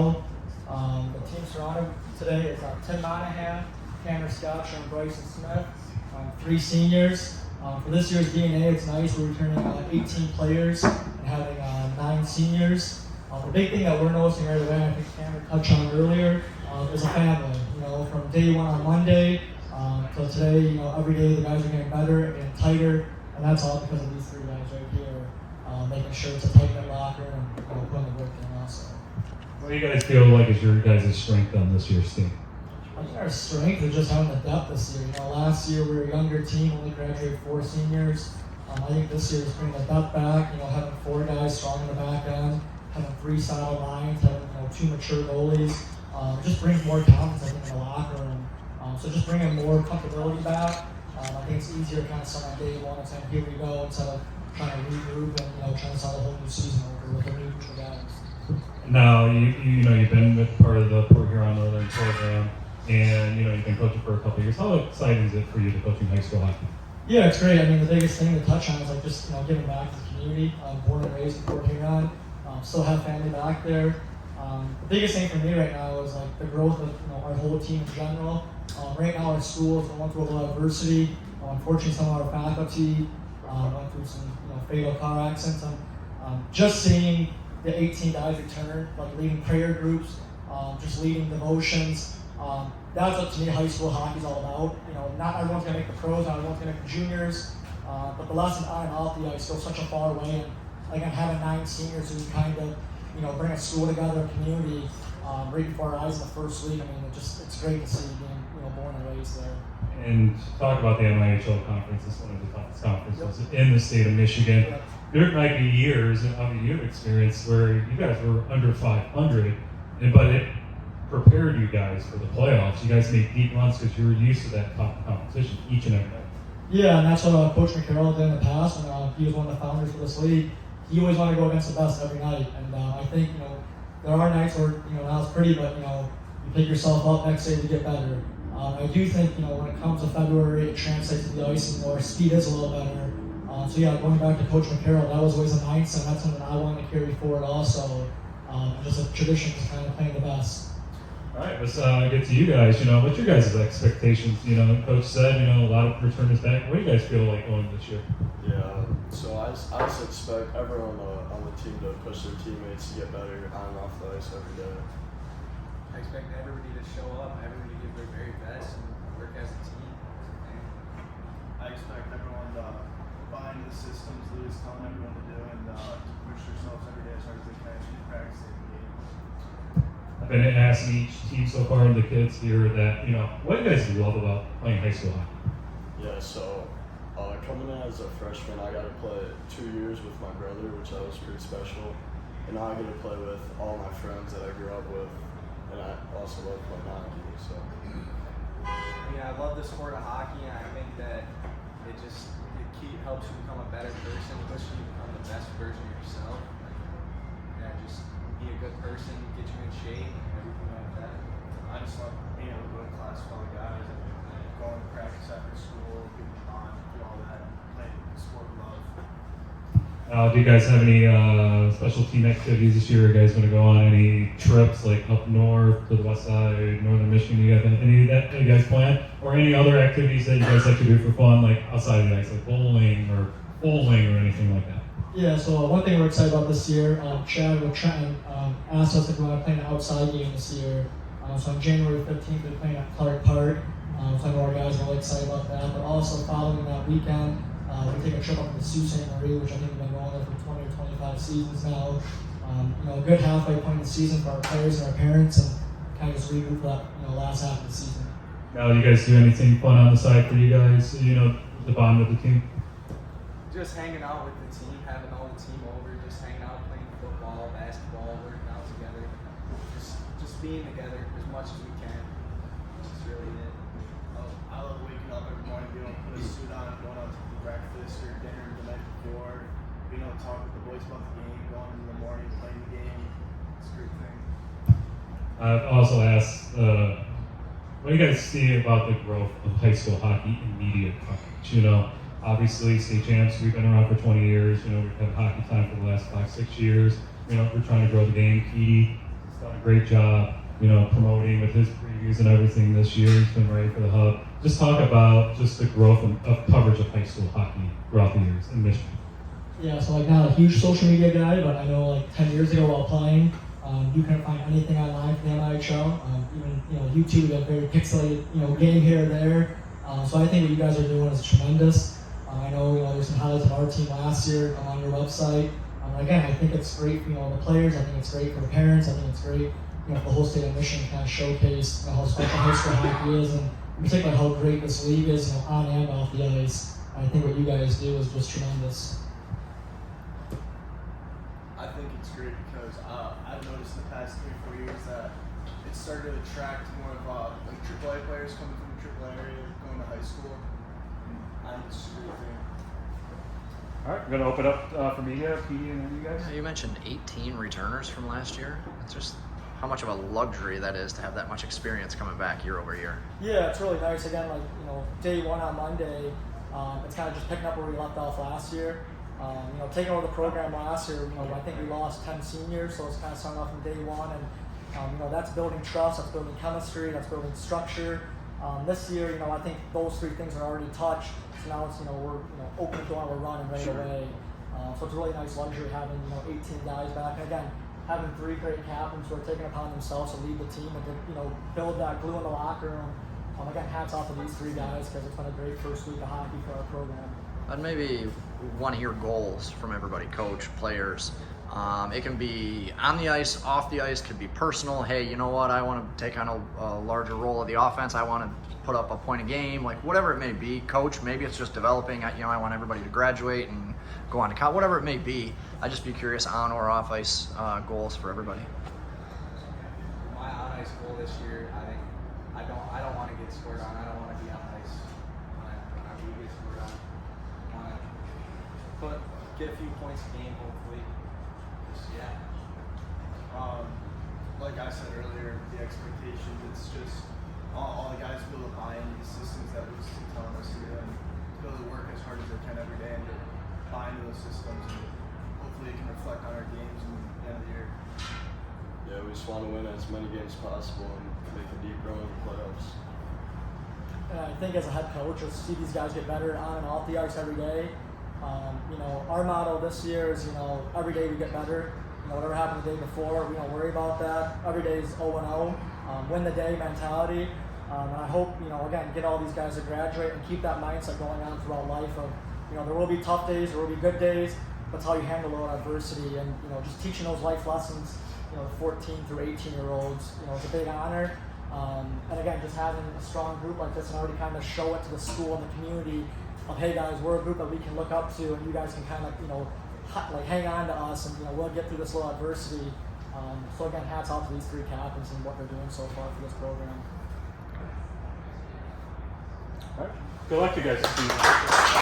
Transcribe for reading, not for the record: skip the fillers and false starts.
The team surrounded today is Tim Monahan, Cameron Scotcher, and Bryson Smith, 3 seniors. For this year's DNA, it's nice. We're returning 18 players and having 9 seniors. The big thing that we're noticing right away, and I think Cameron touched on earlier, is a family. From day one on Monday till today, every day the guys are getting better and getting tighter, and that's all because of these 3 guys right here, making sure it's a tight-knit locker and putting the work in also. What do you guys feel like is your guys' strength on this year's team? I think our strength is just having the depth this year. Last year we were a younger team, only graduated 4 seniors. I think this year is bringing the depth back, having 4 guys strong in the back end, having 3 solid lines, having 2 mature goalies. Just brings more confidence, I think, in the locker room. So just bringing more comfortability back. I think it's easier to kind of start on day one and saying, here we go, instead of trying to regroup and trying to start a whole new season over with a new group of guys. Now, you've been with part of the Huron Northern program, and you've been coaching for a couple of years. How exciting is it for you to coach in high school hockey? Yeah, it's great. I mean, the biggest thing to touch on is just giving back to the community. I'm born and raised in Fort Huron. Still have family back there. The biggest thing for me right now is the growth of our whole team in general. Right now, our school is going through a lot of adversity. Unfortunately, some of our faculty went through some fatal car accidents. Just seeing the 18 guys return, leading prayer groups, just leading devotions. That's what to me high school hockey is all about. Not everyone's gonna make the pros, not everyone's gonna make the juniors, but the lesson on and off the ice goes such a far way. And again, having 9 seniors who kind of bring a school together, a community, right before our eyes in the first week. I mean, it's great to see being born and raised there. And talk about the MIHL conference. It's one of the toughest conferences in the state of Michigan. Yep. There might be years of your experience where you guys were under 500, but it prepared you guys for the playoffs. You guys made deep runs because you were used to that top competition each and every night. Yeah, and that's what Coach McCarroll did in the past when he was one of the founders of this league. He always wanted to go against the best every night, and I think there are nights where not as pretty, but you pick yourself up next day to get better. I do think when it comes to February, it translates to the ice, and our speed is a little better. So yeah, going back to Coach McCarroll, that was always a mindset. That's something I wanted to carry forward also. Just a tradition to kind of playing the best. All right, let's get to you guys. What's your guys' expectations? Coach said, a lot of returners back. What do you guys feel like going this year? Yeah, so I just expect everyone on the team to push their teammates to get better on and off the ice every day. I expect everybody to show up, everybody to give their very best and work as a team. I expect everyone to buy into the systems Lou is telling everyone to do and to push themselves every day as hard as they can to practice every game. I've been asking each team so far, and the kids here, that what do you guys love about playing high school hockey? Yeah, so coming in as a freshman, I got to play 2 years with my brother, which that was pretty special. And now I get to play with all my friends that I grew up with, and I also love playing hockey. So. I love the sport of hockey, and I think that it helps you become a better person, pushes you to become the best version of yourself. Just be a good person, get you in shape, and everything like that. I just love being able to go to class with all the guys and going to practice after school, getting on, do all that, play the sport of love. Do you guys have any special team activities this year? Are you guys going to go on any trips like up north to the west side, northern Michigan? You have any of that you guys plan? Or any other activities that you guys like to do for fun, like outside of the ice, like bowling or anything like that? Yeah, so one thing we're excited about this year, Chad with Trenton asked us if we want to play an outside game this year. So on January 15th, we're playing at Clark Park. So I know our guys are really excited about that. But also following that weekend, we take a trip up to Sault Ste. Marie, which I think we've been going there for 20 or 25 seasons now. A good halfway point in the season for our players and our parents, and kind of just regroup for that last half of the season. Now, do you guys do anything fun on the side for you guys? The bond of the team. Just hanging out with the team, having all the team over, just hanging out, playing football, basketball, working out together, just being together as much as we can. That's really it. I love waking up every morning, being able to put a suit on, going out to breakfast or dinner the night before, being able to talk with the boys about the game, going in the morning, playing the game. It's a great thing. I've also asked, what do you guys see about the growth of high school hockey in media coverage? Obviously, state champs, we've been around for 20 years. We've had hockey time for the last 5-6 years. We're trying to grow the game. Petey done a great job, promoting with his previews and everything this year. He's been ready for the hub. Just talk about just the growth of coverage of high school hockey throughout the years in Michigan. Yeah, so like not a huge social media guy, but I know like 10 years ago while playing, you couldn't find anything online from the MIHL. Even YouTube, you have very pixelated game here or there. So I think what you guys are doing is tremendous. I know there's some highlights of our team last year on your website. Again, I think it's great for the players. I think it's great for the parents. I think it's great for the whole state of Michigan to kind of showcase how special high school hockey is, and in particular how great this league is on and off the ice. I think what you guys do is just tremendous. I think it's great because I've noticed the past 3-4 years that it started to attract more of like AAA players coming from the AAA area, going to high school. I think it's a great thing. All right, we're going to open up for media, PD, and then you guys. You mentioned 18 returners from last year. It's just how much of a luxury that is to have that much experience coming back year over year. Yeah, it's really nice. Again, like day one on Monday, it's kind of just picking up where we left off last year. Taking over the program last year, I think we lost 10 seniors, so it's kind of starting off from day one, and that's building trust, that's building chemistry, that's building structure. This year, I think those three things are already touched. So now it's we're open the door and we're running right away. So it's a really nice luxury having 18 guys back, and again having 3 great captains who are taking upon themselves to lead the team and to build that glue in the locker room. Again, hats off to these 3 guys because it's been a great first week of hockey for our program. And maybe want to hear goals from everybody, coach, players. It can be on the ice, off the ice, could be personal. Hey, you know what? I want to take on a larger role of the offense. I want to put up a point a game, like whatever it may be. Coach, maybe it's just developing. I want everybody to graduate and go on to college, whatever it may be. I'd just be curious on or off ice goals for everybody. My on ice goal this year, I think I don't want to get scored on. I don't want to be on ice when I do get scored on. I want to get a few points a game, hopefully. Like I said earlier, the expectation, it's just all the guys will buy into the systems that we're just telling us to do and to be able to work as hard as they can every day and to buy into those systems, and hopefully it can reflect on our games in the end of the year. Yeah, we just want to win as many games as possible and make a deep run in the playoffs. And I think as a head coach, you'll see these guys get better on and off the ice every day. Our motto this year is, every day we get better. Whatever happened the day before, we don't worry about that. Every day is 0-0, win the day mentality. And I hope, again, get all these guys to graduate and keep that mindset going on throughout life of, there will be tough days, there will be good days. That's how you handle adversity, and, just teaching those life lessons, the 14 through 18-year-olds, it's a big honor. And again, just having a strong group like this and already kind of show it to the school and the community of, hey guys, we're a group that we can look up to, and you guys can kind of, hang on to us, and we'll get through this little adversity. So again, hats off to these 3 captains and what they're doing so far for this program. All right. Good luck, you guys.